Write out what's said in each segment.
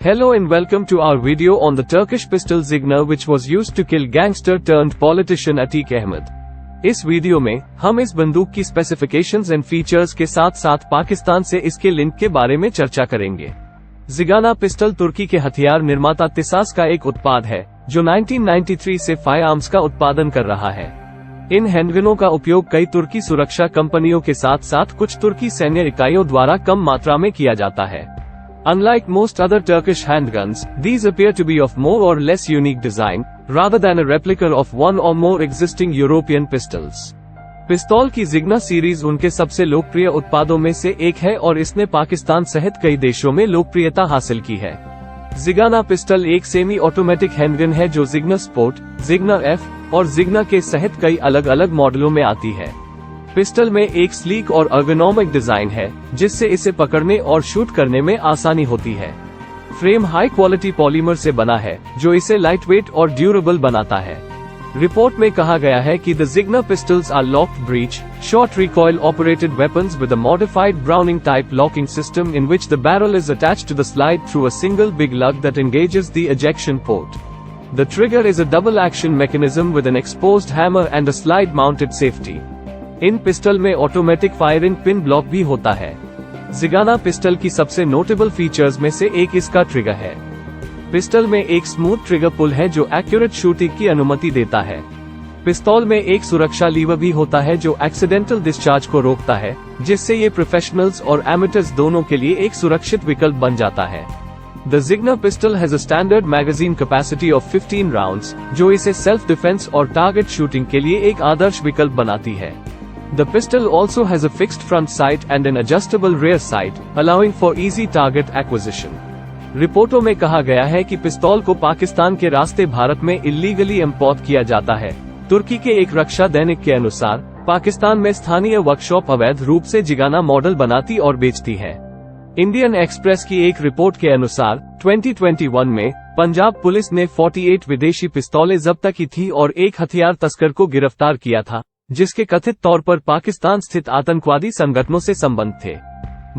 Hello and welcome to our video on the Turkish pistol Zigner which was used to kill gangster turned politician Atiq Ahmed. इस video में हम इस बंदूक की specifications and features के साथ साथ पाकिस्तान से इसके लिंक के बारे में चर्चा करेंगे। जिगाना पिस्टल तुर्की के हथियार निर्माता तिसास का एक उत्पाद है जो 1993 से फायरआर्म्स का उत्पादन कर रहा है। इन हैंडगनों का उपयोग कई तुर्की सुरक्षा कंपनियों के साथ साथ कुछ तुर्की सैन्य इकाइयों द्वारा कम मात्रा में किया जाता है। Unlike most other Turkish handguns, these appear to be of more or less unique design, rather than a replica of one or more existing European pistols. पिस्तौल की जिग्ना सीरीज उनके सबसे लोकप्रिय उत्पादों में से एक है और इसने पाकिस्तान सहित कई देशों में लोकप्रियता हासिल की है। जिगाना पिस्टल एक सेमी ऑटोमेटिक हैंडगन है जो जिग्ना स्पोर्ट, जिग्ना एफ और जिग्ना के सहित कई अलग अलग मॉडलों में आती है। पिस्टल में एक स्लीक और अर्गोनॉमिक डिजाइन है जिससे इसे पकड़ने और शूट करने में आसानी होती है। फ्रेम हाई क्वालिटी पॉलीमर से बना है जो इसे लाइटवेट और ड्यूरेबल बनाता है। रिपोर्ट में कहा गया है कि the Zigana pistols are locked breech, short recoil operated weapons with a modified Browning type locking system in which the barrel is attached to the slide through a single big lug that engages the ejection port. The trigger is a double action mechanism with an exposed hammer and a slide mounted safety. इन pistol में automatic firing pin block भी होता है। Zigana pistol की सबसे notable features में से एक इसका ट्रिगर है। पिस्टल में एक स्मूथ ट्रिगर पुल है जो एक्यूरेट शूटिंग की अनुमति देता है। पिस्तौल में एक सुरक्षा लीवर भी होता है जो एक्सीडेंटल डिस्चार्ज को रोकता है, जिससे ये प्रोफेशनल्स और एमेटर्स दोनों के लिए एक सुरक्षित विकल्प बन जाता है। The Jigna pistol has a standard magazine capacity of 15 rounds, जो इसे सेल्फ डिफेंस और टारगेट शूटिंग के लिए एक आदर्श विकल्प बनाती है। The pistol also has a fixed front sight and an adjustable rear sight, allowing for easy target acquisition. रिपोर्टों में कहा गया है कि पिस्तौल को पाकिस्तान के रास्ते भारत में इल्लीगली इंपोर्ट किया जाता है। तुर्की के एक रक्षा दैनिक के अनुसार पाकिस्तान में स्थानीय वर्कशॉप अवैध रूप से जिगाना मॉडल बनाती और बेचती है। इंडियन एक्सप्रेस की एक रिपोर्ट के अनुसार 2021 में पंजाब पुलिस ने 48 विदेशी पिस्तौलें जब्त की थी और एक हथियार तस्कर को गिरफ्तार किया था जिसके कथित तौर पर पाकिस्तान स्थित आतंकवादी संगठनों से संबंध थे।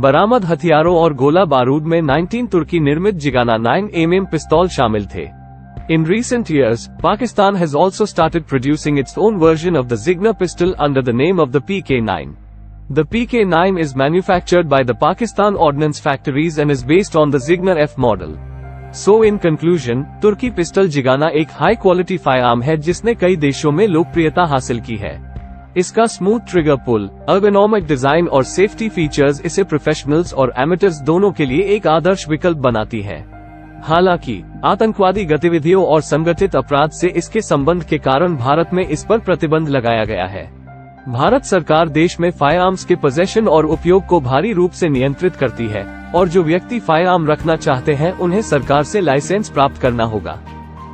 बरामद हथियारों और गोला बारूद में 19 तुर्की निर्मित जिगाना 9mm पिस्तौल शामिल थे। In recent years, Pakistan has also started producing its own version of the Zigna pistol under the name of the PK9. The PK9 is manufactured by the Pakistan Ordnance Factories and is based on the Zigna F model. So in conclusion, तुर्की pistol Zigana एक high quality firearm है जिसने कई देशों में लोकप्रियता हासिल की है। इसका स्मूथ ट्रिगर पुल, अर्गोनॉमिक डिजाइन और सेफ्टी फीचर्स इसे प्रोफेशनल्स और एमेटर्स दोनों के लिए एक आदर्श विकल्प बनाती है। हालांकि आतंकवादी गतिविधियों और संगठित अपराध से इसके संबंध के कारण भारत में इस पर प्रतिबंध लगाया गया है। भारत सरकार देश में फायरआर्म्स के पोजेशन और उपयोग को भारी रूप से नियंत्रित करती है और जो व्यक्ति फायरआर्म रखना चाहते हैं उन्हें सरकार से लाइसेंस प्राप्त करना होगा।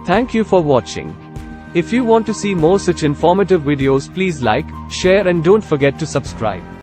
Thank you for watching. If you want to see more such informative videos, please like, share and don't forget to subscribe.